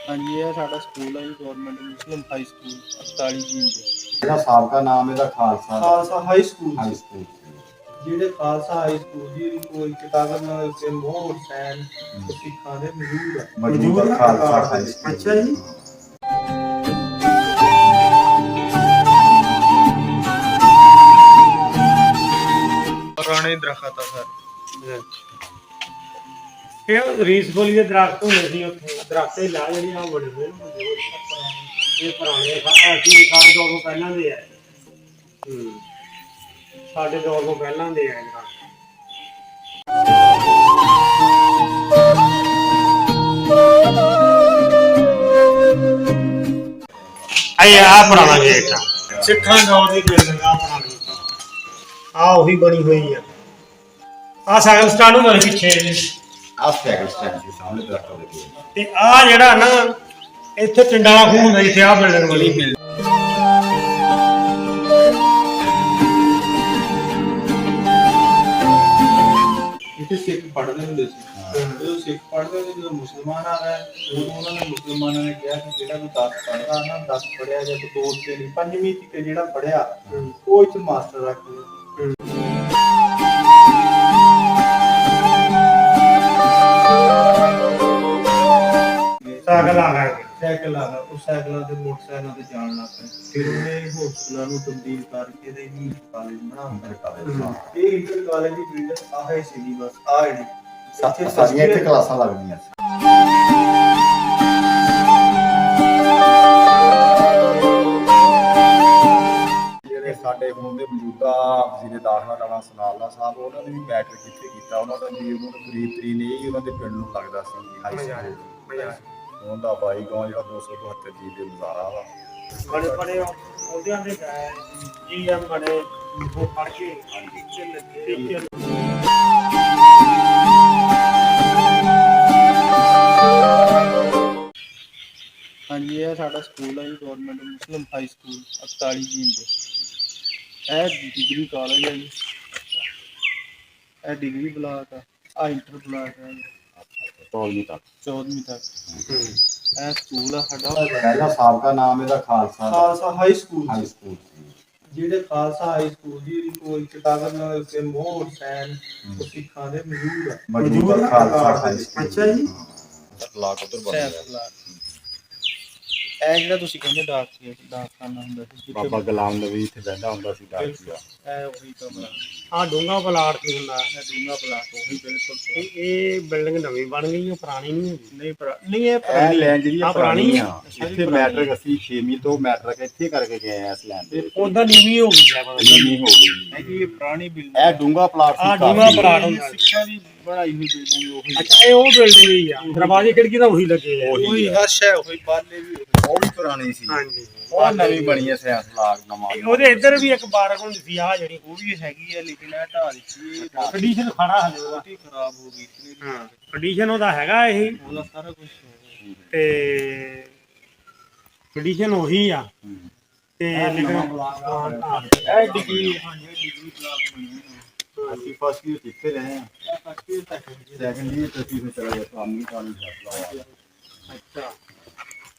हाँ जी, यह साडा स्कूल है जी, गवर्नमेंट मुस्लिम हाई स्कूल 48 जी। ਇਹਦਾ ਸਾਬਕਾ ਨਾਮ ਇਹਦਾ Khalsa Khalsa high school high ਸੀ। ਸਕੂਲ ਜਿਹੜੇ ਖਾਲਸਾ ਹਾਈ ਸਕੂਲ ਦੀ ਕੋਈ ਕਿਤਾਬ ਨਾਲ ਤੇ ਮੋਹਰ ਸੈਨ ਸਿੱਖਾਂ ਦੇ ਮੌਜੂਦ ਆ। ਮੌਜੂਦ ਆ ਖਾਲਸਾ ਰਿਕਾਰਡ ਹਾਈ ਦੇ ਵਿੱਚ। ਸਕੂਲ। ਅੱਛਾ ਜੀ। ਪੁਰਾਣੇ ਦਰਖਤ ਆ ਸਰ। ਇਹ ਰੀਸਫੁਲੀ ਦੇ ਦਰਖਤ ਹੁੰਦੇ ਸੀ ਉੱਥੇ ਦਰਖਤ ਹੀ ਲਾ ਜਿਹੜੀਆਂ ਉਹ ਬੜੇ ਹੋਏ ਨੇ ਇਹ ਪੁਰਾਣੇ ਅਸੀਂ ਸਾਡੇ ਦੌਰ ਤੋਂ ਪਹਿਲਾਂ ਦੇ ਆ ਸਾਡੇ ਦੌਰ ਤੋਂ ਪਹਿਲਾਂ ਦੇ ਆ ਆ ਪੁਰਾਣਾ ਗੇਟ ਆ ਸਿੱਖਾਂ ਦੌਰ ਦੀ ਬਿਲਡਿੰਗ ਆ ਪੁਰਾਣੀ ਆ ਉਹੀ ਬਣੀ ਹੋਈ ਆ ਆ ਸਾਈਕਲ ਸਟੈਂਡ ਹੁੰਦਾ ਸੀ ਪਿੱਛੇ ਆਹ ਸਾਈਕਲ ਸਟੈਂਡ ਦੇ ਸਾਹਮਣੇ ਦਰਖਤ ਲੱਗੇ ਹੋਏ। ਤੇ ਆ ਜਿਹੜਾ ਨਾ ਇੱਥੇ ਪਿੰਡਾਂ ਵਾਲਾ ਖੂਹ ਹੁੰਦਾ ਜਿੱਥੇ ਆ ਬਿਲਡਿੰਗ ਬਣੀ ਇੱਥੇ ਸਿੱਖ ਪੜ੍ਹਦੇ ਹੁੰਦੇ ਸੀ। ਜਦੋਂ ਸਿੱਖ ਪੜ੍ਹਦੇ ਹੁੰਦੇ ਜਦੋਂ ਮੁਸਲਮਾਨ ਆ ਗਏ ਉਦੋਂ ਉਹਨਾਂ ਨੇ ਮੁਸਲਮਾਨਾਂ ਨੇ ਕਿਹਾ ਕਿ ਜਿਹੜਾ ਕੋਈ 10 ਪੜ੍ਹਦਾ ਨਾ 10 ਪੜ੍ਹਿਆ ਜਾਂ ਕੋਈ 2 ਤੇ ਨਹੀਂ 5ਵੀਂ ਤੱਕ ਜਿਹੜਾ ਪੜ੍ਹਿਆ ਉਹ ਇੱਥੇ ਮਾਸਟਰ ਰੱਖ ਲਿਆ। ਸਾਈਕਲ ਆ ਗਿਆ ਸਾਈਕਲ ਆ ਗਿਆ ਉਹ ਸਾਈਕਲਾਂ ਤੇ ਮੋਟਰਸਾਈਕਲਾਂ ਤੇ ਜਾਣ ਲੱਗ ਪਏ। ਫਿਰ ਉਹਨੇ ਹੋਸਟਲਾਂ ਨੂੰ ਤਬਦੀਲ ਕਰਕੇ ਤੇ ਇੰਗਲਿਸ਼ ਕਾਲਜ ਬਣਾਉਂਦਾ। ਇਹ ਇੰਟਰ ਕਾਲਜ ਦੀ ਬਿਲਡਿੰਗ ਆਹੇ ਸੀਗੀ ਬਸ ਆ ਜਿਹੜੀ ਸਾਰੀਆਂ ਇੱਥੇ ਕਲਾਸਾਂ ਲੱਗਦੀਆਂ ਸੀ। ਜਿਹੜੇ ਸਾਡੇ ਹੁਣ ਦੇ ਮੌਜੂਦਾ ਵਜ਼ੀਰ ਦਾਖਲਾ ਰਾਣਾ ਸਨਾਉਲਾ ਸਾਹਿਬ ਉਹਨਾਂ ਨੇ ਵੀ ਮੈਟ੍ਰਿਕ ਕਿੱਥੇ ਕੀਤਾ ਉਹਨਾਂ ਦਾ ਜੀ ਉਹਨਾਂ ਨੂੰ ਫਰੀਦ ਨਹੀਂ ਉਹਨਾਂ ਦੇ ਪਿੰਡ ਨੂੰ ਲੱਗਦਾ ਸੀ ਹਾਈ ਸਕੂਲ ਉਹਦਾ ਬਾਈ ਗਾਂ ਜਿਹੜਾ 272 ਜੀ ਦੇ ਗੁਜ਼ਾਰਾ ਵਾ ਬੜੇ ਬੜੇ ਉਹਦਿਆਂ ਦੇ ਗਏ ਜੀ ਆ ਬੜੇ ਉਹ ਫੜ ਕੇ ਟੀਚਰ हाँ जी, यह साडा स्कूल है जी, गवर्नमेंट मुस्लिम हाई स्कूल 48 जी। यह डिग्री कॉलेज है जी, यह डिग्री ब्लॉक है, आ इंटर ब्लॉक है 14वीं तक यह स्कूल है साडा। ਇਹਦਾ ਸਾਬਕਾ ਨਾਮ ਇਹਦਾ Khalsa Khalsa high school high ਸੀ। ਸਕੂਲ ਜਿਹੜੇ ਖਾਲਸਾ ਹਾਈ ਸਕੂਲ ਦੀ ਕੋਈ ਕਿਤਾਬ ਨਾਲ ਤੇ ਮੋਹਰ ਸੈਨ ਸਿੱਖਾਂ ਦੇ ਮੌਜੂਦ ਆ। ਮੌਜੂਦ ਖਾਲਸਾ ਹਾਈ ਸਕੂਲ। ਅੱਛਾ ਜੀ। ਬਲਾਕ ਉਧਰ ਬਣ ਗਿਆ ਇਹ ਜਿਹੜਾ ਤੁਸੀਂ ਕਹਿੰਦੇ ਡਾਕਖਾਨਾ ਹੁੰਦਾ ਸੀ ਜਿੱਥੇ ਬਾਬਾ ਗੁਲਾਮ ਨਬੀ ਇੱਥੇ ਰਹਿੰਦਾ ਹੁੰਦਾ ਸੀ ਡਾਕੀਆ। ਇਹ ਉਹੀ ਕਮਰਾ ਆ ਡੂੰਗਾ ਪਲਾਟ ਕੀ ਹੁੰਦਾ ਇਹ ਡੂੰਗਾ ਪਲਾਟ ਉਹੀ ਬਿਲਕੁਲ ਇਹ ਬਿਲਡਿੰਗ ਨਵੀਂ ਬਣ ਗਈ ਉਹ ਪੁਰਾਣੀ ਨਹੀਂ ਹੈਗੀ ਨਹੀਂ ਇਹ ਇਹ ਪੁਰਾਣੀ ਲੈਂਡ ਜਿਹੜੀ ਆਹ ਪੁਰਾਣੀ ਪੁਰਾਣੀ ਆ। ਆ ਇੱਥੇ ਮੈਟ੍ਰਿਕ ਅਸੀਂ 6ਵੀਂ ਤੋਂ ਮੈਟ੍ਰਿਕ ਇੱਥੇ ਕਰਕੇ ਗਏ ਆ ਇਸ ਲੈਂਡ ਦੇ ਵਿੱਚ। ਉਹਦਾ ਨੀਵੀਂ ਹੋ ਗਈ ਆ ਨਹੀਂ ਹੋ ਗਈ ਹੈ ਕਿ ਇਹ ਪੁਰਾਣੀ ਬਿਲਡਿੰਗ ਇਹ ਡੂੰਗਾ ਪਲਾਟ ਆਹ ਸੀ ਡੂੰਘਾ ਕਾਫੀ। ਪਲਾਟ ਹੁੰਦਾ ਸੀ। ਸਿੱਖਾਂ ਦੀ ਬਣਾਈ ਹੋਈ ਬਿਲਡਿੰਗ ਉਹੀ ਅੱਛਾ ਇਹ ਉਹ ਬਿਲਡਿੰਗ ਹੀ ਆ ਦਰਵਾਜ਼ੇ ਖਿੜਕੀ ਤਾਂ ਉਹੀ ਲੱਗੇ ਆ ਉਹੀ ਹਰ ਸ਼ੈ ਉਹੀ ਬਾਲੇ ਵੀ ਉਹ ਵੀ ਪੁਰਾਣੀ ਸੀ ਹਾਂਜੀ ਉਹ ਨਵੀਂ ਬਣੀ ਹੈ ਸਿਆਸ ਲਾਗ ਨਵਾਂ ਉਹਦੇ ਇੱਧਰ ਵੀ ਇੱਕ ਬਾਰਕ ਹੁੰਦੀ ਸੀ ਆ ਜਿਹੜੀ ਉਹ ਵੀ ਹੈਗੀ ਹੈ ਲੇਕਿਨ ਇਹ ਢਾਹ ਦਿੱਤੀ ਕੰਡੀਸ਼ਨ ਖੜਾ ਹਲੇ ਉਹਦਾ ਬਹੁਤ ਹੀ ਖਰਾਬ ਹੋ ਗਈ ਹਾਂ ਕੰਡੀਸ਼ਨ ਉਹਦਾ ਹੈਗਾ ਇਹ ਉਹਦਾ ਸਾਰਾ ਕੁਝ ਤੇ ਕੰਡੀਸ਼ਨ ਉਹੀ ਆ ਤੇ ਲੇਕਿਨ ਇਹ ਡਿਗਰੀ ਹਾਂਜੀ ਡਿਗਰੀ ਕਲਾਸ ਬਣੀ ਹੈ ਅਸੀਂ ਫਸਟ ਈਅਰ ਇੱਥੇ ਰਹੇ ਆ ਫਸਟ ਤੱਕ ਸੈਕੰਡ ਈਅਰ ਤੱਕ ਮੈਂ ਚਲਾ ਗਿਆ ਸਾਹਮਣੇ ਕਾਲਜ ਅੱਛਾ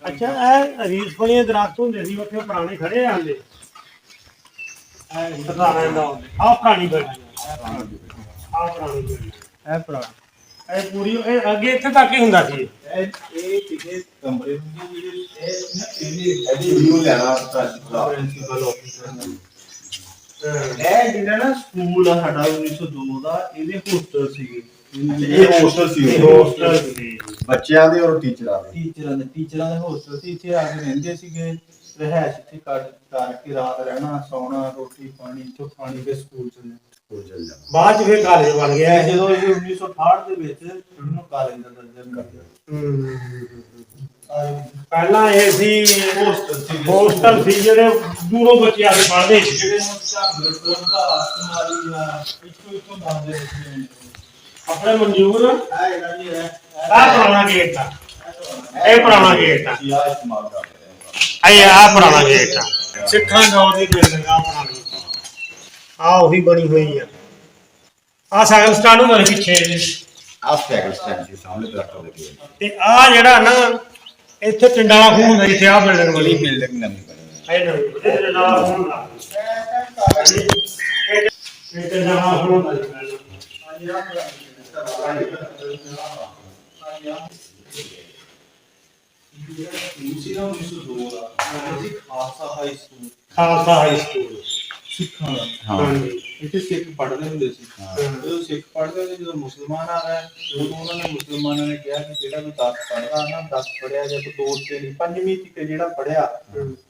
ਅੱਛਾ ਇਹ ਰੀਸਫੁਲੀ ਦਰਖਤ ਹੁੰਦੇ ਸੀ ਉੱਥੇ ਪੁਰਾਣੇ ਖੜੇ ਆਂਦੇ ਸਰਦਾਰਾਂ ਦਾ ਆ ਪੁਰਾਣੀ ਬਿਲਡਿੰਗ ਆ ਪੁਰਾਣੀ ਬਿਲਡਿੰਗ ਇਹ ਪੁਰਾਣਾ ਇਹ ਪੂਰੀ ਇਹ ਅੱਗੇ ਇੱਥੇ ਤੱਕ ਹੀ ਹੁੰਦਾ ਸੀ ਇਹ ਕਿਤੇ ਕਮਰੇ ਹੁੰਦੇ ਜਿਹੜੇ ਇਹਦੀ ਵੀਡੀਓ ਲੈਣਾ ਪ੍ਰਿੰਸੀਪਲ ਆਫਿਸਰ ਇਹ ਜਿਹੜਾ ਨਾ ਸਕੂਲ ਆ ਸਾਡਾ 1902 ਦਾ ਇਹਦੇ ਹੋਸਟਲ ਸੀਗੇ ਇਹ ਹੋਸਟਲ ਸੀ ਹੋਸਟਲ ਸੀ ਬੱਚਿਆਂ ਦੇ ਔਰ ਟੀਚਰਾਂ ਦੇ ਟੀਚਰਾਂ ਦੇ ਹੋਸਟਲ ਸੀ ਇੱਥੇ ਆ ਕੇ ਰਹਿੰਦੇ ਸੀਗੇ ਰਹਿائش ਇੱਥੇ ਕਰਕੇ ਰਾਤ ਰਹਿਣਾ ਸੌਣਾ ਰੋਟੀ ਪਾਣੀ ਤੋਂ ਖਾਣੀ ਤੇ ਸਕੂਲ ਚੱਲਣਾ ਬਾਅਦ ਚ ਫਿਰ ਕਾਲਜ ਬਣ ਗਿਆ ਇਹ। ਜਦੋਂ ਇਹ 1968 ਦੇ ਵਿੱਚ ਇਹਨੂੰ ਕਾਲਜ ਦਾ ਦਰਜਾ ਮਿਲਿਆ ਪਹਿਲਾਂ ਇਹ ਸੀ ਹੋਸਟਲ ਸੀ ਜਿਹੜੇ ਦੂਰੋਂ ਬੱਚੇ ਆ ਕੇ ਪੜ੍ਹਦੇ ਸੀ ਜਿਹੜੇ ਹੁਣ ਝਾਂਗਰ ਦਾ ਸਮਾਲੀ ਆ ਇੱਥੋਂ ਬੰਦੇ ਸੀ ਆਪਣੇ ਮਨਜ਼ੂਰ ਆ ਜਿਹੜਾ ਜੀ ਹੈ ਆ ਪੁਰਾਣਾ ਗੇਟ ਆ ਇਹ ਪੁਰਾਣਾ ਗੇਟ ਆ ਆ ਇਸਤੇਮਾਲ ਕਰਦੇ ਇਹ ਆ ਪੁਰਾਣਾ ਗੇਟ ਆ ਸਿੱਖਾਂ ਦੌਰ ਦੀ ਬਿਲਡਿੰਗ ਆ ਪੁਰਾਣੀ ਆ ਉਹੀ ਬਣੀ ਹੋਈ ਆ ਆ ਸਾਈਕਲ ਸਟੈਂਡ ਹੁੰਦਾ ਸੀ ਪਿੱਛੇ ਆ ਸਾਈਕਲ ਸਟੈਂਡ ਦੇ ਸਾਹਮਣੇ ਦਰਖਤ ਲੱਗੇ ਹੋਏ। ਤੇ ਆ ਜਿਹੜਾ ਨਾ ਇੱਥੇ ਟਿੰਡਾਲਾ ਖੂਹ ਹੁੰਦਾ ਇੱਥੇ ਆ ਬਿਲਡਿੰਗ ਇਹ ਬਣੀ ਬਿਲਡਿੰਗ ਨਵੀਂ ਬਣੀ ਹੈ। ਇਹ ਨਵੀਂ ਇੱਥੇ ਟਿੰਡਾਲਾ ਖੂਹ ਹੁੰਦਾ ਇਹ ਟਿੰਡਾਲਾ ਖੂਹ ਹੁੰਦਾ Khalsa high school Khalsa high school ਸਿੱਖਾਂ ਦਾ ਹਾਂ ਇੱਥੇ ਸਿੱਖ ਪੜ੍ਹਦੇ ਹੁੰਦੇ ਸੀ ਜਦੋਂ ਸਿੱਖ ਪੜ੍ਹਦੇ ਹੁੰਦੇ ਜਦੋਂ ਮੁਸਲਮਾਨ ਆ ਗਏ ਉਦੋਂ ਉਹਨਾਂ ਨੇ ਮੁਸਲਮਾਨਾਂ ਨੇ ਕਿਹਾ ਕਿ ਜਿਹੜਾ ਕੋਈ 10 ਪੜ੍ਹਦਾ ਨਾ 10 ਪੜ੍ਹਿਆ ਜਾਂ ਕੋਈ 2 ਤੇ ਨਹੀਂ 5ਵੀਂ ਤੱਕ ਜਿਹੜਾ ਪੜ੍ਹਿਆ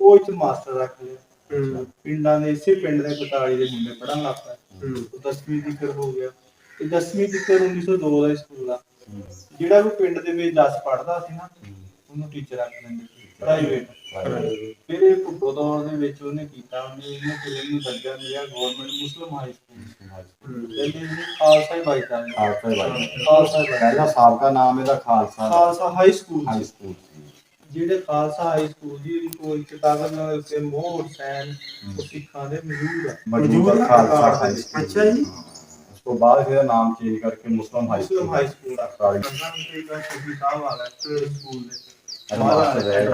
ਉਹ ਇੱਥੇ ਮਾਸਟਰ ਰੱਖ ਲਿਆ ਪਿੰਡਾਂ ਦੇ ਇਸੇ ਪਿੰਡ ਦੇ 45 ਦੇ ਮੁੰਡੇ ਪੜ੍ਹਨ ਲੱਗ ਪਏ ਉਹ 10ਵੀਂ ਤੱਕ ਹੋ ਗਿਆ ਤੇ 10ਵੀਂ ਤੱਕ 1902 ਦਾ ਸਕੂਲ ਆ ਜਿਹੜਾ ਕੋਈ ਪਿੰਡ ਦੇ ਵਿੱਚ 10 ਪੜ੍ਹਦਾ ਸੀ ਨਾ ਉਹਨੂੰ ਟੀਚਰ ਰੱਖ ਲੈਂਦੇ ਸੀ ਪ੍ਰਾਈਵੇਟ ਫਿਰ ਇਹ ਭੁੱਟੋ ਦੌਰ ਦੇ ਵਿੱਚ ਉਹਨੇ ਕੀਤਾ ਉਹਨੇ ਇਹਨੂੰ ਫਿਲਮ ਨੂੰ ਦਰਜਾ ਮਿਲਿਆ ਗਵਰਨਮੈਂਟ ਮੁਸਲਿਮ ਹਾਈ ਸਕੂਲ ਇਹਦੇ ਵਿੱਚ ਖਾਲਸਾ ਹੀ ਬਾਈਤਾ ਖਾਲਸਾ ਹੀ ਬਾਈ ਖਾਲਸਾ ਹੀ ਪਹਿਲਾ ਸਾਬਕਾ ਨਾਮ ਇਹਦਾ Khalsa Khalsa high school high ਸੀ। ਸਕੂਲ ਸੀ। ਜਿਹੜੇ ਖਾਲਸਾ ਹਾਈ ਸਕੂਲ ਦੀ ਕੋਈ ਕਿਤਾਬ ਨਾਲ ਉੱਤੇ ਮੋਹਰ ਸੈਨ ਉਹ ਸਿੱਖਾਂ ਦੇ ਮੌਜੂਦ ਆ ਮੌਜੂਦਾ ਖਾਲਸਾ ਹਾਈ ਸਕੂਲ ਅੱਛਾ ਜੀ ਉਸ ਤੋਂ ਬਾਅਦ ਇਹਦਾ ਨਾਮ ਚੇਂਜ ਕਰਕੇ ਮੁਸਲਿਮ ਹਾਈ ਮੁਸਲਿਮ ਸਕੂਲ ਹਾਈ ਸਕੂਲ ਆ ਸਾਰੀ ਸ਼ਫੀ ਸਾਹਿਬ ਆ ਗਏ ਸਕੂਲ ਦੇ ਮਾਸਟਰ ਰਹੇ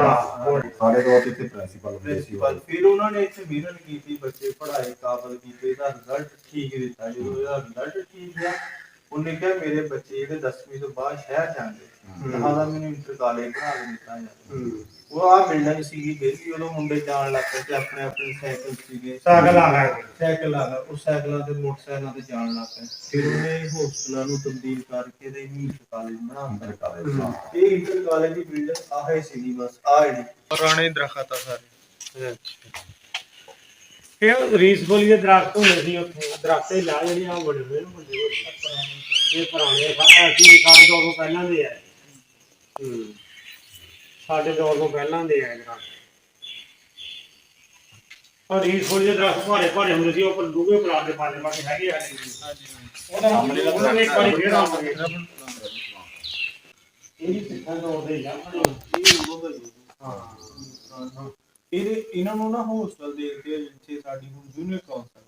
ਸਾਡੇ ਤੋਂ ਇੱਥੇ ਪ੍ਰਿੰਸੀਪਲ ਹੁੰਦੇ ਸੀ ਪ੍ਰਿੰਸੀਪਲ ਫਿਰ ਉਹਨਾਂ ਨੇ ਇੱਥੇ ਮਿਹਨਤ ਕੀਤੀ ਬੱਚੇ ਪੜ੍ਹਾਈ ਕਾਬਲ ਕੀਤੇ ਇਹਦਾ ਰਿਜ਼ਲਟ ਠੀਕ ਦਿੱਤਾ ਜਦੋਂ ਇਹਦਾ ਰਿਜ਼ਲਟ ਠੀਕ ਗਿਆ ਉਹਨੇ ਕਿਹਾ ਮੇਰੇ ਬੱਚੇ ਜਿਹੜੇ 10ਵੀਂ ਤੋਂ ਬਾਅਦ ਸ਼ਹਿਰ ਜਾਂਦੇ ਲਿਹਾਜ਼ਾ ਮੈਨੂੰ ਇੰਟਰ ਕਾਲਜ ਬਣਾ ਕੇ ਦਿੱਤਾ ਯਾਰ ਉਹ ਆ ਬਿਲਡਿੰਗ ਸੀਗੀ ਬੇਸੀ ਉਦੋਂ ਮੁੰਡੇ ਜਾਣ ਲੱਗ ਪਏ ਤੇ ਆਪਣੇ ਆਪਣੇ ਸਾਈਕਲ ਸੀਗੇ ਸਾਈਕਲ ਆ ਗਿਆ ਸਾਈਕਲ ਆ ਗਿਆ ਉਹ ਸਾਈਕਲਾਂ ਤੇ ਮੋਟਰਸਾਈਕਲਾਂ ਤੇ ਜਾਣ ਲੱਗ ਪਏ ਫਿਰ ਉਹਨੇ ਹੋਸਟਲਾਂ ਨੂੰ ਤਬਦੀਲ ਕਰਕੇ ਤੇ ਇੰਟਰ ਕਾਲਜ ਬਣਾ ਦਿੱਤਾ ਇਹ ਇੰਟਰ ਕਾਲਜ ਦੀ ਬਿਲਡਿੰਗ ਆਹੇ ਸੀਗੀ ਬਸ ਆਹ ਜਿਹੜੀ ਪੁਰਾਣੇ ਦਰਖਤ ਆ ਸਾਰੇ ਇਹ ਰੀਸਫੁਲੀ ਦੇ ਦਰਖਤ ਹੁੰਦੇ ਸੀ ਉੱਥੇ ਦਰਖਤ ਹੀ ਲਾ ਜਿਹੜੇ ਆ ਬੜੇ ਹੋਏ ਨੇ ਵੱਡੇ ਵੱਡੇ ਇਹ ਪੁਰਾਣੇ ਅਸੀਂ ਸਾਡੇ ਦੌਰ ਤੋਂ ਪਹਿਲਾਂ ਦੇ ਆ ਸਾਡੇ ਦੌਰ ਤੋਂ ਪਹਿਲਾਂ ਦੇ ਆ ਦਰਖਤ ਔਰ ਰੀਸਫੁਲੀ ਦੇ ਦਰਖਤ ਭਾਰੇ ਭਾਰੇ ਹੁੰਦੇ ਸੀ ਉਹ ਪਰ ਡੂਬੇ ਪਲਾਟ ਦੇ ਪਾਲੇ ਪਾਸੇ ਹੈਗੇ ਆ ਉਹਨਾਂ ਨੇ ਇੱਕ ਵਾਰੀ ਫੇਰ ਆ ਗਏ ਇਹ ਸਿੱਖਾਂ ਦੌਰ ਦੇ ਜਾਂ ਇਹਨਾਂ ਨੂੰ ਨਾ ਹੋਸਟਲ ਦੇ ਕੇ ਜਿੱਥੇ ਸਾਡੀ ਹੁਣ ਜੂਨੀਅਰ ਕੌਂਸਲ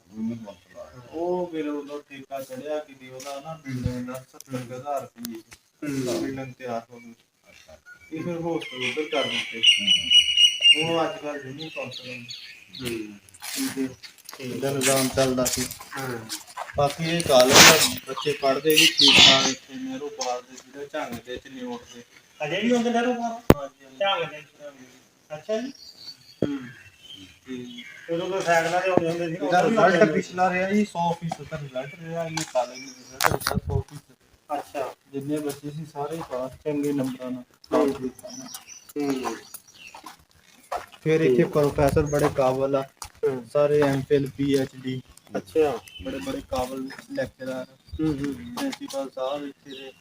ਉਹ ਫਿਰ ਉਹਦਾ ਠੇਕਾ ਚੜਿਆ ਕਿ ਉਹਦਾ ਨਾ ਬਿਲਡਿੰਗ ਦਾ 70,000 ਰੁਪਏ ਬਿਲਡਿੰਗ ਤਿਆਰ ਹੋ ਗਈ ਇਹ ਫਿਰ ਹੋਸਟਲ ਉਧਰ ਕਰ ਦਿੱਤੇ ਉਹ ਅੱਜ ਕੱਲ੍ਹ ਜੂਨੀਅਰ ਕੌਂਸਲ ਇਹਦਾ ਨਿਜ਼ਾਮ ਚੱਲਦਾ ਸੀ ਬਾਕੀ ਇਹ ਕਾਲਜ ਦਾ ਬੱਚੇ ਪੜ੍ਹਦੇ ਵੀ ਠੀਕ ਠਾਕ ਇੱਥੇ ਨਹਿਰੂ ਪਾਰ ਦੇ ਜਿਹੜੇ ਝੰਗ ਦੇ ਚ ਨਹੀਂ ਉੱਠਦੇ ਅਜੇ ਵੀ ਹੁੰਦੇ ਨੇ ਰੋਪਾ ਹਾਂਜੀ ਝਾਂਗ ਦੇ ਅੱਛਾ ਜੀ ਉਦੋਂ ਤਾਂ ਸਾਈਕਲਾਂ ਤੇ ਆਉਂਦੇ ਹੁੰਦੇ ਸੀ ਇਹਦਾ ਰਿਜ਼ਲਟ ਪਿਛਲਾ ਰਿਹਾ ਜੀ 100% ਦਾ ਰਿਜ਼ਲਟ ਰਿਹਾ ਇਹ ਕਾਲਜ ਦਾ ਰਿਜ਼ਲਟ 100%। ਅੱਛਾ ਜਿੰਨੇ ਬੱਚੇ ਸੀ ਸਾਰੇ ਪਾਸ ਚੰਗੇ ਨੰਬਰਾਂ ਨਾਲ ਪਾਸ ਕੀਤਾ ਨਾ। ਫਿਰ ਇੱਥੇ ਪ੍ਰੋਫੈਸਰ ਬੜੇ ਕਾਬਲ ਆ ਸਾਰੇ ਐਮਫਿਲ ਪੀਐਚਡੀ ਅੱਛਾ ਬੜੇ ਬੜੇ ਕਾਬਲ ਲੈਕਚਰਰ ਪ੍ਰਿੰਸੀਪਲ ਸਾਹਿਬ ਇੱਥੇ ਦੇ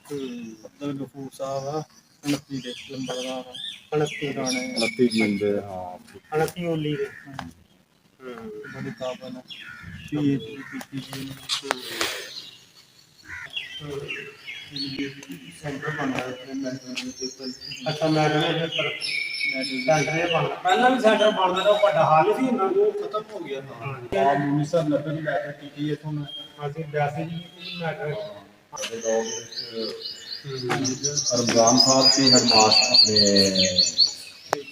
ਅਬਦੁਲ ਗਫੂਰ ਸਾਹਿਬ ਆ 29 ਦੇ ਨੰਬਰਦਾਰ 29 ਰਾਣੇ 29 ਜਿੰਦੇ ਹਾਂ 29 ਓਲੀ ਦੇ ਬੜੇ ਕਾਬਲ ਆ ਪੀਐਚਡੀ ਕੀਤੀ ਜੀ ਸੈਂਟਰ ਬਣਦਾ ਹੈ ਅੱਛਾ ਮੈਂ ਕਹਿੰਦਾ ਪਰ ਸੈਂਟਰ ਇਹ ਬਣਦਾ ਪਹਿਲਾਂ ਵੀ ਸੈਂਟਰ ਬਣਦਾ ਤਾਂ ਵੱਡਾ ਹਾਲ ਸੀ ਇਹਨਾਂ ਉਹ ਖਤਮ ਹੋ ਗਿਆ ਹਾਂ 1990 ਦੀ ਮੈਟਰ ਕੀਤੀ ਇਥੋਂ ਅਸੀਂ 82 ਜੀ ਮੈਟਰ ਸਾਡੇ ਦੌਰ ਵਿੱਚ ਰਮਜ਼ਾਨ ਸਾਹਿਬ ਸੀ ਹਰਮਾਸ ਆਪਣੇ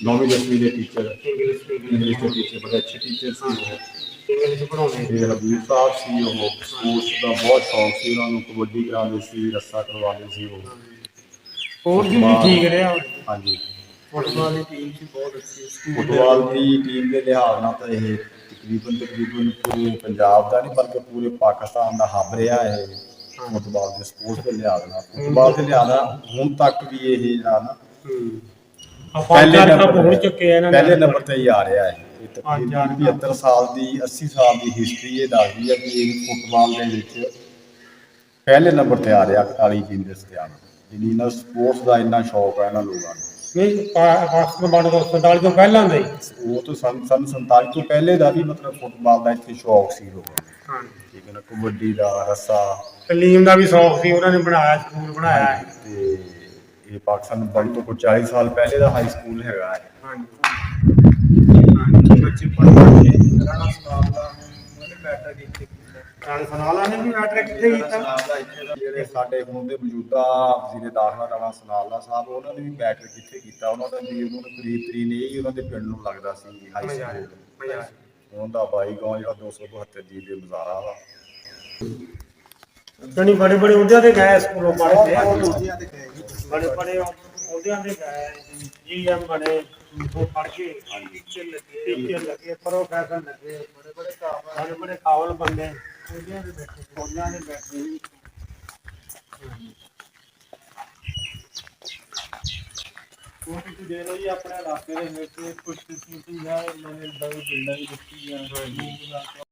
9ਵੀਂ 10ਵੀਂ ਦੇ ਟੀਚਰ ਇੰਗਲਿਸ਼ ਇੰਗਲਿਸ਼ ਦੇ ਟੀਚਰ ਬੜੇ ਅੱਛੇ ਟੀਚਰ ਸੀ ਉਹ ਇੰਗਲਿਸ਼ ਪੜਾਉਂਦੇ ਤੇ ਹਬੀਬ ਸਾਹਿਬ ਸੀ ਉਹ ਸਪੋਰਟਸ ਦਾ ਬਹੁਤ ਸ਼ੌਕ ਸੀ ਉਹਨਾਂ ਨੂੰ ਕਬੱਡੀ ਕਰਾਉਂਦੇ ਸੀ ਰੱਸਾ ਕਰਵਾਉਂਦੇ ਸੀ ਉਹ ਹੋਰ ਵੀ ਠੀਕ ਰਿਹਾ ਹਾਂਜੀ ਫੁੱਟਬਾਲ ਦੀ ਟੀਮ ਸੀ ਬਹੁਤ ਅੱਛੀ ਫੁੱਟਬਾਲ ਦੀ ਟੀਮ ਦੇ ਲਿਹਾਜ਼ ਨਾਲ ਤਾਂ ਇਹ ਤਕਰੀਬਨ ਪੂਰੇ ਪੰਜਾਬ ਦਾ ਨਹੀਂ ਬਲਕਿ ਪੂਰੇ ਪਾਕਿਸਤਾਨ ਦਾ ਹੱਬ ਰਿਹਾ ਇਹ ਫੁੱਟਬਾਲ ਦੇ ਸਪੋਰਟਸ ਦੇ ਲਿਹਾਜ਼ ਨਾਲ ਫੁੱਟਬਾਲ ਦੇ ਲਿਹਾਜ਼ ਨਾਲ ਹੁਣ ਤੱਕ ਵੀ ਇਹ ਜਿਹੜਾ ਨਾ ਪਹਿਲੇ ਨੰਬਰ ਪਹੁੰਚ ਚੁੱਕੇ ਆ ਇਹਨਾਂ ਪਹਿਲੇ ਨੰਬਰ ਤੇ ਹੀ ਆ ਰਿਹਾ ਹੈ ਇਹ ਤਕਰੀਬਨ 75 ਸਾਲ ਦੀ 80 ਸਾਲ ਦੀ ਹਿਸਟਰੀ ਇਹ ਦੱਸਦੀ ਹੈ ਕਿ ਇਹ ਫੁੱਟਬਾਲ ਦੇ ਵਿੱਚ ਪਹਿਲੇ ਨੰਬਰ ਤੇ ਆ ਰਿਹਾ 41 ਜਿੰਦਸ ਤੇ ਆਣਾ ਜਿਹਨਾਂ ਇਹਨਾਂ ਸਪੋਰਟਸ ਦਾ ਇੰਨਾ ਸ਼ੌਕ ਹੈ ਇਹਨਾਂ ਲੋਕਾਂ ਨੂੰ ਨਹੀਂ ਪਾਕਿਸਤਾਨ ਬਣ ਤੋਂ 47 ਤੋਂ ਪਹਿਲਾਂ ਦਾ ਹੀ ਉਹ ਤਾਂ ਸੰਨ 47 ਤੋਂ ਪਹਿਲੇ ਦਾ ਵੀ ਮਤਲਬ ਫੁੱਟਬਾਲ ਦਾ ਇੱਥੇ ਸ਼ੌਕ ਸੀ ਲੋਕਾਂ ਨੂੰ ਠੀਕ ਹੈ ਨਾ ਕਬੱਡੀ ਦਾ ਰੱਸਾ ਤਲੀਮ ਦਾ ਵੀ ਸ਼ੌਕ ਸੀ ਉਹਨਾਂ ਨੇ ਬਣਾਇਆ ਸਕੂਲ ਬਣਾਇਆ ਹੈ ਤੇ ਇਹ ਪਾਕਿਸਤਾਨ ਬਣ ਤੋਂ ਕੋਈ 40 ਸਾਲ ਪਹਿਲੇ ਦਾ ਹਾਈ ਸਕੂਲ ਹੈਗਾ ਹੈ ਬੱਚੇ ਪੜ੍ਹਦੇ ਰਾਣਾ ਸਾਹਿਬ ਦਾ ਉਹਨੇ ਮੈਟਰ ਇੱਥੇ ਕੀਤਾ ਰਾਣਾ ਸਨਾਲਾ ਨੇ ਵੀ ਮੈਟ੍ਰਿਕ ਕਿੱਥੇ ਕੀਤਾ ਜਿਹੜੇ ਸਾਡੇ ਹੁਣ ਦੇ ਮੌਜੂਦਾ ਵਜ਼ੀਰੇ ਦਾਖਲਾ ਰਾਣਾ ਸਨਾਲਾ ਸਾਹਿਬ ਉਹਨਾਂ ਨੇ ਵੀ ਮੈਟ੍ਰਿਕ ਕਿੱਥੇ ਕੀਤਾ ਉਹਨਾਂ ਦਾ ਵੀ ਉਹਨਾਂ ਨੂੰ ਕਰੀਬ ਤਰੀਨ ਇਹ ਹੀ ਉਹਨਾਂ ਦੇ ਪਿੰਡ ਨੂੰ ਲੱਗਦਾ ਸੀ ਹਾਈ ਸਕੂਲ ਉਹਨਾਂ ਦਾ ਬਾਈ ਗਾਉਂ ਜਿਹੜਾ 272 ਜੀ ਦੇ ਗੁਜ਼ਾਰਾ ਵਾ ਜਣੀ ਬੜੇ ਬੜੇ ਉਹਦਿਆਂ ਦੇ ਗਏ ਸਕੂਲੋਂ ਪੜ੍ਹਦੇ ਬੜੇ ਬੜੇ ਉਹਦਿਆਂ ਦੇ ਗਏ ਜੀਐਮ ਬਣੇ ਉਹ ਪੜ੍ਹ ਕੇ ਟੀਚਰ ਲੱਗੇ ਪ੍ਰੋਫੈਸਰ ਲੱਗੇ ਬੜੇ ਬੜੇ ਕਾਬਲ ਬੰਦੇ ਉਹਦਿਆਂ ਦੇ ਬੈਠੇ ਉਹ ਤੁਸੀਂ ਦੇ ਲਓ ਜੀ ਆਪਣੇ ਇਲਾਕੇ ਦੇ ਵਿੱਚ ਖੁਸ਼ਕਿਸਮਤੀ ਹੈ ਇਹਨਾਂ ਨੇ ਇਦਾਂ ਦੀ ਪਿੰਡਾਂ ਦੀ ਦਿੱਤੀ